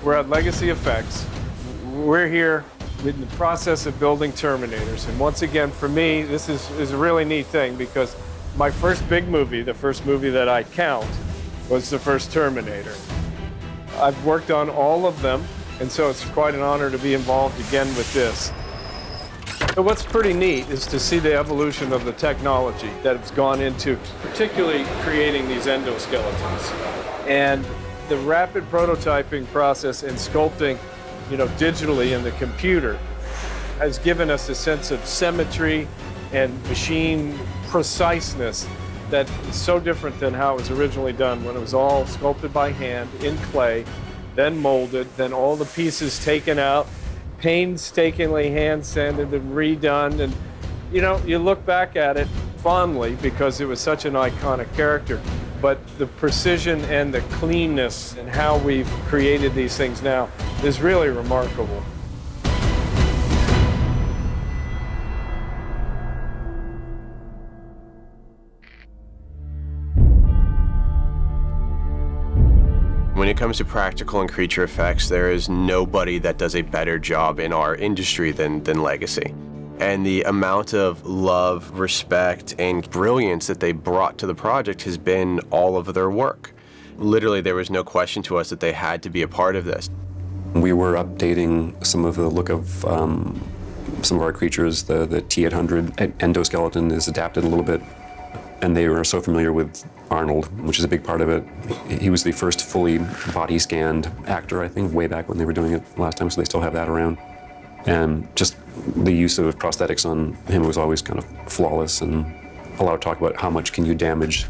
We're at Legacy Effects. We're here in the process of building Terminators. And once again, for me, this is a really neat thing because my first big movie, the first movie that I count, was the first Terminator. I've worked on all of them, and so it's quite an honor to be involved again with this. So what's pretty neat is to see the evolution of the technology that has gone into particularly creating these endoskeletons. And the rapid prototyping process and sculpting, digitally in the computer has given us a sense of symmetry and machine preciseness that is so different than how it was originally done when it was all sculpted by hand in clay, then molded, then all the pieces taken out, painstakingly hand sanded and redone. And you look back at it fondly because it was such an iconic character. But the precision and the cleanness and how we've created these things now is really remarkable. When it comes to practical and creature effects, there is nobody that does a better job in our industry than Legacy. And the amount of love, respect, and brilliance that they brought to the project has been all of their work. Literally, there was no question to us that they had to be a part of this. We were updating some of the look of some of our creatures. The T-800 endoskeleton is adapted a little bit, and they were so familiar with Arnold, which is a big part of it. He was the first fully body scanned actor, I think, way back when they were doing it last time, so they still have that around. And just the use of prosthetics on him was always kind of flawless, and a lot of talk about how much can you damage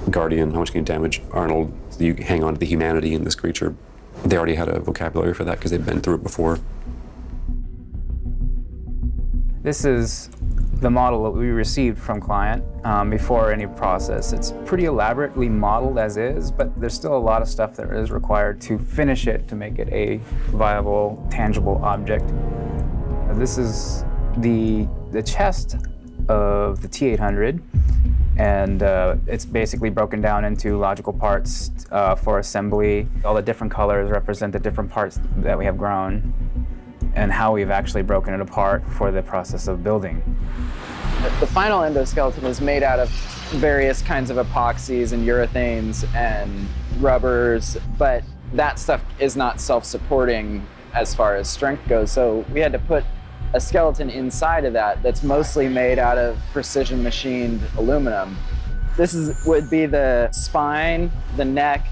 Guardian, how much can you damage Arnold, you hang on to the humanity in this creature. They already had a vocabulary for that because they'd been through it before. This is the model that we received from client before any process. It's pretty elaborately modeled as is, but there's still a lot of stuff that is required to finish it to make it a viable, tangible object. This is the chest of the T-800, and it's basically broken down into logical parts for assembly. All the different colors represent the different parts that we have grown and how we've actually broken it apart for the process of building. The final endoskeleton is made out of various kinds of epoxies and urethanes and rubbers, but that stuff is not self-supporting as far as strength goes. So we had to put a skeleton inside of that that's mostly made out of precision machined aluminum. This would be the spine, the neck.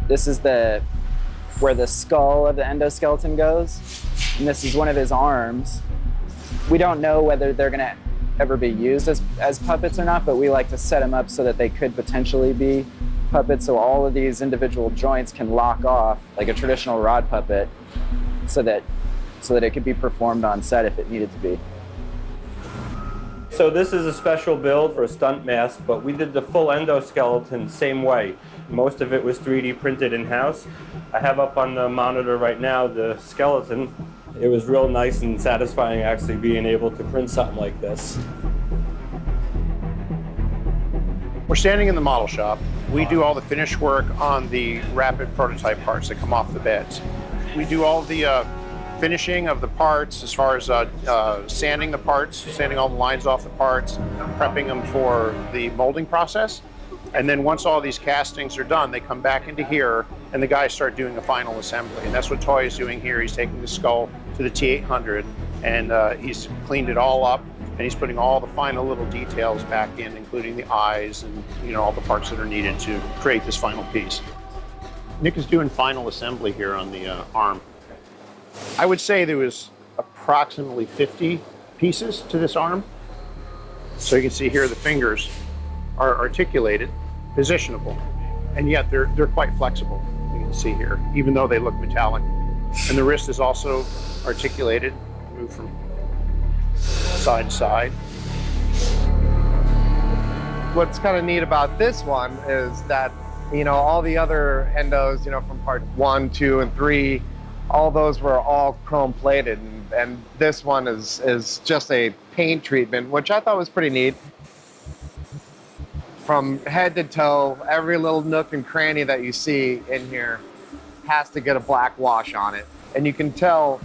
This is where the skull of the endoskeleton goes. And this is one of his arms. We don't know whether they're gonna ever be used as puppets or not, but we like to set them up so that they could potentially be puppets, so all of these individual joints can lock off like a traditional rod puppet so that it could be performed on set if it needed to be. So this is a special build for a stunt mask, but we did the full endoskeleton same way. Most of it was 3D printed in-house. I have up on the monitor right now the skeleton. It was real nice and satisfying actually being able to print something like this. We're standing in the model shop. We do all the finish work on the rapid prototype parts that come off the beds. We do all the finishing of the parts as far as sanding the parts, sanding all the lines off the parts, prepping them for the molding process. And then once all these castings are done, they come back into here and the guys start doing the final assembly. And that's what Toy is doing here. He's taking the skull to the T-800 and he's cleaned it all up and he's putting all the final little details back in, including the eyes and all the parts that are needed to create this final piece. Nick is doing final assembly here on the arm. I would say there was approximately 50 pieces to this arm. So you can see here the fingers are articulated, positionable, and yet they're quite flexible, you can see here, even though they look metallic. And the wrist is also articulated, move from side to side. What's kind of neat about this one is that, all the other endos, from part 1, 2, and 3, all those were all chrome plated, and this one is just a paint treatment, which I thought was pretty neat. From head to toe, every little nook and cranny that you see in here has to get a black wash on it. And you can tell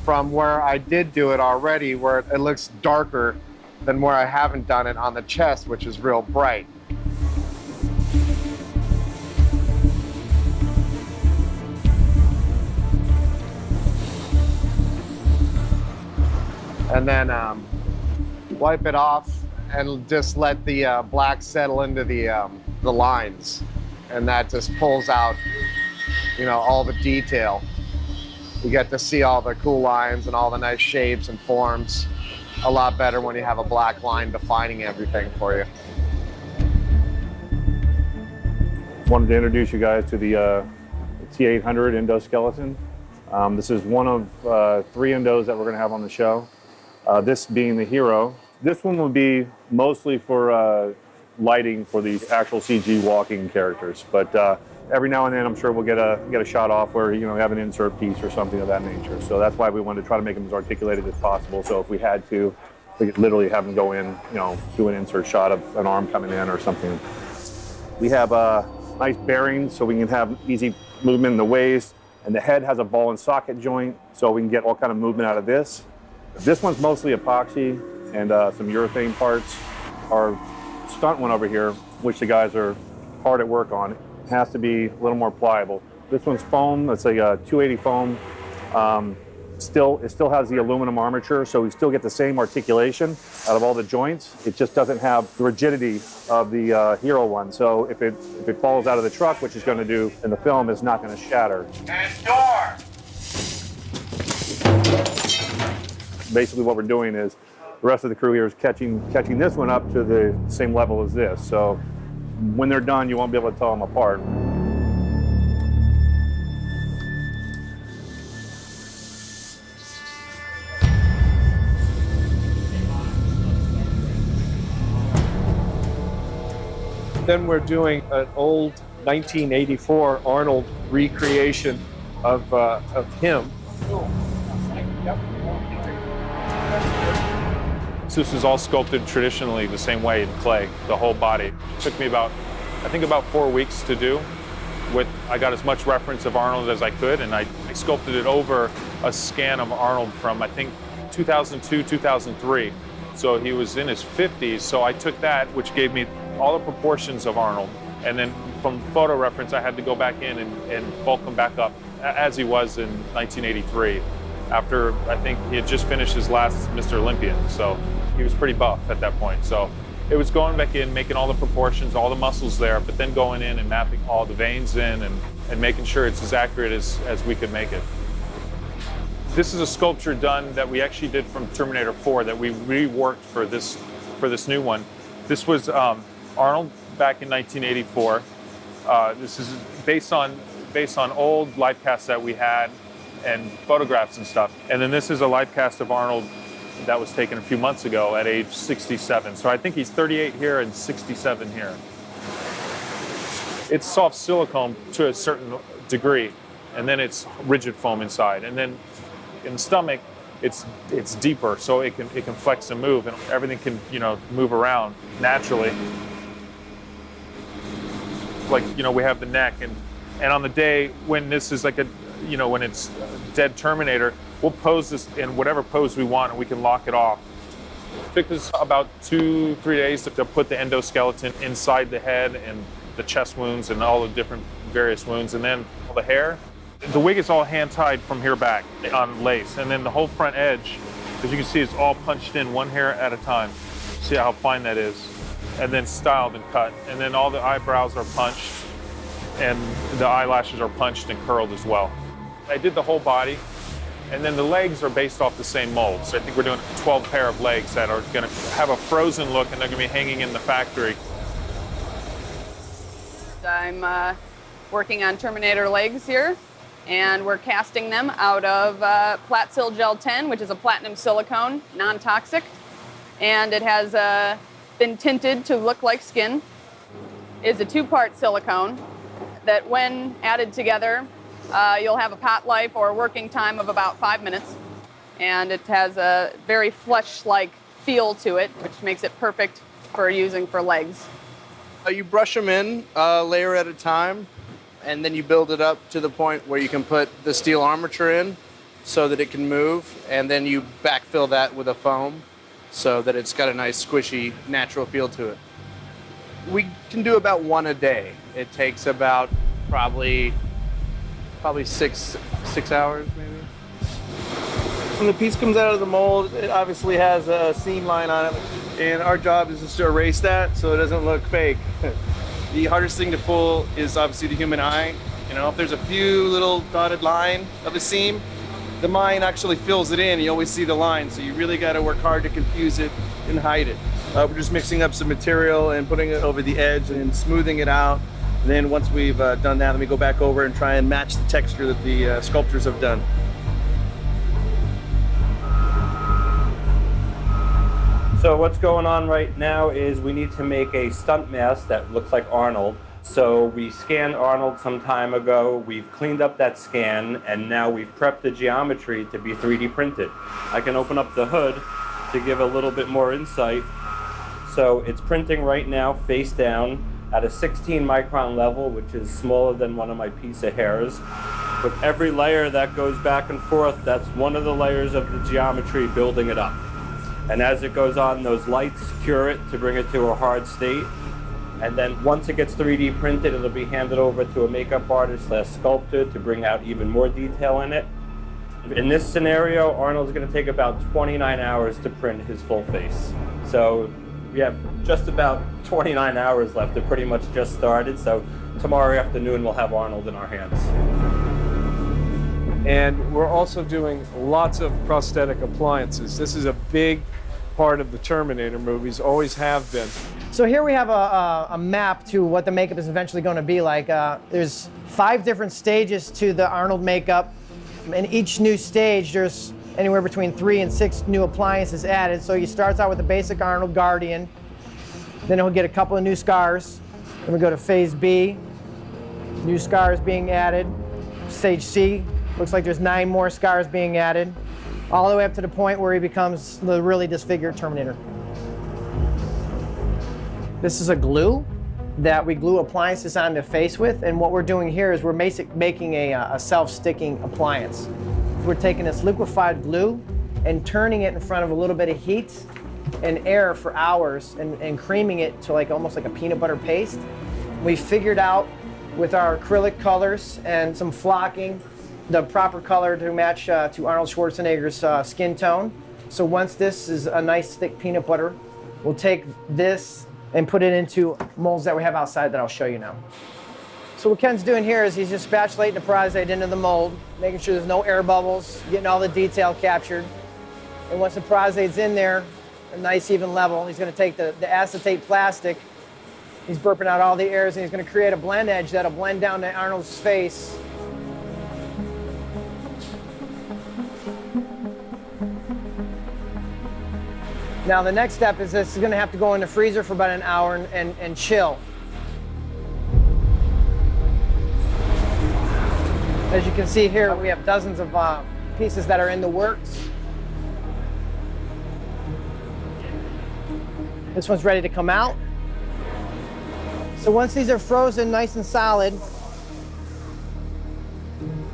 from where I did do it already, where it looks darker than where I haven't done it on the chest, which is real bright. And then wipe it off and just let the black settle into the lines. And that just pulls out, you know, all the detail. You get to see all the cool lines and all the nice shapes and forms a lot better when you have a black line defining everything for you. Wanted to introduce you guys to the T800 endoskeleton. This is one of 3 endos that we're going to have on the show. This being the hero. This one will be mostly for lighting for these actual CG walking characters, but every now and then I'm sure we'll get a shot off where, you know, we have an insert piece or something of that nature. So that's why we wanted to try to make them as articulated as possible. So if we had to, we could literally have them go in, you know, do an insert shot of an arm coming in or something. We have nice bearings so we can have easy movement in the waist, and the head has a ball and socket joint so we can get all kind of movement out of this. This one's mostly epoxy and some urethane parts. Our stunt one over here, which the guys are hard at work on, has to be a little more pliable. This one's foam. It's a 280 foam. It still has the aluminum armature, so we still get the same articulation out of all the joints. It just doesn't have the rigidity of the Hero one. So if it falls out of the truck, which it's going to do in the film, it's not going to shatter. And door! Basically what we're doing is the rest of the crew here is catching this one up to the same level as this. So when they're done, you won't be able to tell them apart. Then we're doing an old 1984 Arnold recreation of him. This is all sculpted traditionally the same way in clay, the whole body. It took me about 4 weeks to do. I got as much reference of Arnold as I could, and I sculpted it over a scan of Arnold from, I think, 2002, 2003. So he was in his 50s, so I took that, which gave me all the proportions of Arnold. And then from photo reference, I had to go back in and bulk him back up as he was in 1983. After, I think, he had just finished his last Mr. Olympian, so he was pretty buff at that point. So it was going back in, making all the proportions, all the muscles there, but then going in and mapping all the veins in and making sure it's as accurate as we could make it. This is a sculpture done that we actually did from Terminator 4 that we reworked for this new one. This was Arnold back in 1984. This is based on old life casts that we had and photographs and stuff. And then this is a life cast of Arnold that was taken a few months ago at age 67. So I think he's 38 here and 67 here. It's soft silicone to a certain degree, and then it's rigid foam inside. And then in the stomach, it's deeper, so it can flex and move, and everything can, you know, move around naturally. Like, you know, we have the neck, and on the day when this is like when it's dead Terminator, we'll pose this in whatever pose we want, and we can lock it off. It took us about 2-3 days to put the endoskeleton inside the head and the chest wounds and all the different various wounds, and then all the hair. The wig is all hand-tied from here back on lace, and then the whole front edge, as you can see, is all punched in one hair at a time. See how fine that is? And then styled and cut. And then all the eyebrows are punched, and the eyelashes are punched and curled as well. I did the whole body, and then the legs are based off the same mold. So I think we're doing 12 pair of legs that are going to have a frozen look, and they're going to be hanging in the factory. I'm working on Terminator legs here, and we're casting them out of Platsil Gel 10, which is a platinum silicone, non-toxic, and it has been tinted to look like skin. It's a 2-part silicone that, when added together, you'll have a pot life or a working time of about 5 minutes, and it has a very flesh-like feel to it, which makes it perfect for using for legs. You brush them in a layer at a time, and then you build it up to the point where you can put the steel armature in so that it can move, and then you backfill that with a foam so that it's got a nice squishy natural feel to it. We can do about one a day. It takes about probably 6 hours maybe. When the piece comes out of the mold, it obviously has a seam line on it, and our job is just to erase that so it doesn't look fake. The hardest thing to pull is obviously the human eye. You know, if there's a few little dotted line of a seam, the mine actually fills it in. You always see the line, so you really got to work hard to confuse it and hide it. We're just mixing up some material and putting it over the edge and smoothing it out. And then once we've done that, then we go back over and try and match the texture that the sculptors have done. So what's going on right now is we need to make a stunt mask that looks like Arnold. So we scanned Arnold some time ago, we've cleaned up that scan, and now we've prepped the geometry to be 3D printed. I can open up the hood to give a little bit more insight. So it's printing right now face down at a 16 micron level, which is smaller than one of my piece of hairs. With every layer that goes back and forth, that's one of the layers of the geometry building it up. And as it goes on, those lights cure it to bring it to a hard state. And then once it gets 3D printed, it'll be handed over to a makeup artist / sculptor to bring out even more detail in it. In this scenario, Arnold's gonna take about 29 hours to print his full face. So we have just about 29 hours left. It pretty much just started. So tomorrow afternoon, we'll have Arnold in our hands. And we're also doing lots of prosthetic appliances. This is a big part of the Terminator movies, always have been. So here we have a map to what the makeup is eventually going to be like. There's 5 different stages to the Arnold makeup. In each new stage, there's anywhere between 3 and 6 new appliances added. So he starts out with the basic Arnold Guardian. Then he'll get a couple of new scars. Then we go to phase B, new scars being added. Stage C, looks like there's 9 more scars being added, all the way up to the point where he becomes the really disfigured Terminator. This is a glue that we glue appliances on the face with, and what we're doing here is we're making a self-sticking appliance. So we're taking this liquefied glue and turning it in front of a little bit of heat and air for hours and creaming it to almost like a peanut butter paste. We figured out with our acrylic colors and some flocking the proper color to match to Arnold Schwarzenegger's skin tone. So once this is a nice thick peanut butter, we'll take this and put it into molds that we have outside that I'll show you now. So what Ken's doing here is he's just spatulating the prostate into the mold, making sure there's no air bubbles, getting all the detail captured. And once the prostate's in there, a nice even level, he's gonna take the acetate plastic, he's burping out all the airs, and he's gonna create a blend edge that'll blend down to Arnold's face. Now the next step is this is going to have to go in the freezer for about an hour and chill. As you can see here, we have dozens of pieces that are in the works. This one's ready to come out. So once these are frozen nice and solid,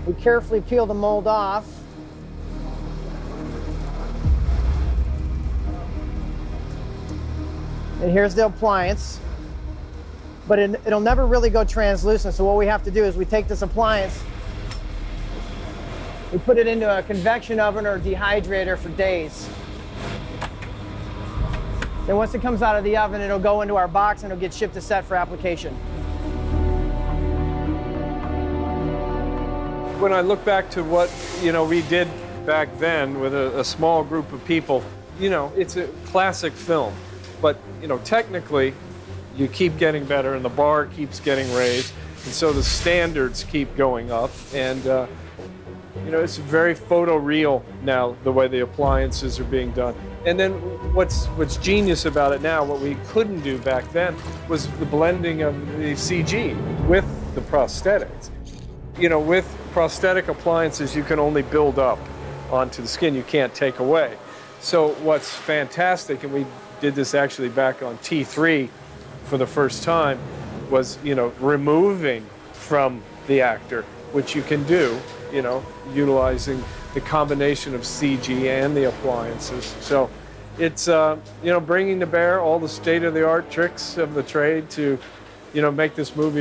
we carefully peel the mold off. And here's the appliance, but it'll never really go translucent. So what we have to do is we take this appliance, we put it into a convection oven or dehydrator for days. Then once it comes out of the oven, it'll go into our box and it'll get shipped to set for application. When I look back to what we did back then with a small group of people, it's a classic film. But technically, you keep getting better, and the bar keeps getting raised, and so the standards keep going up. And it's very photoreal now the way the appliances are being done. And then what's genius about it now, what we couldn't do back then, was the blending of the CG with the prosthetics. With prosthetic appliances, you can only build up onto the skin; you can't take away. So what's fantastic, and we did this actually back on T3 for the first time, was removing from the actor, which you can do, you know, utilizing the combination of CG and the appliances. So it's, you know, bringing to bear all the state-of-the-art tricks of the trade to, you know, make this movie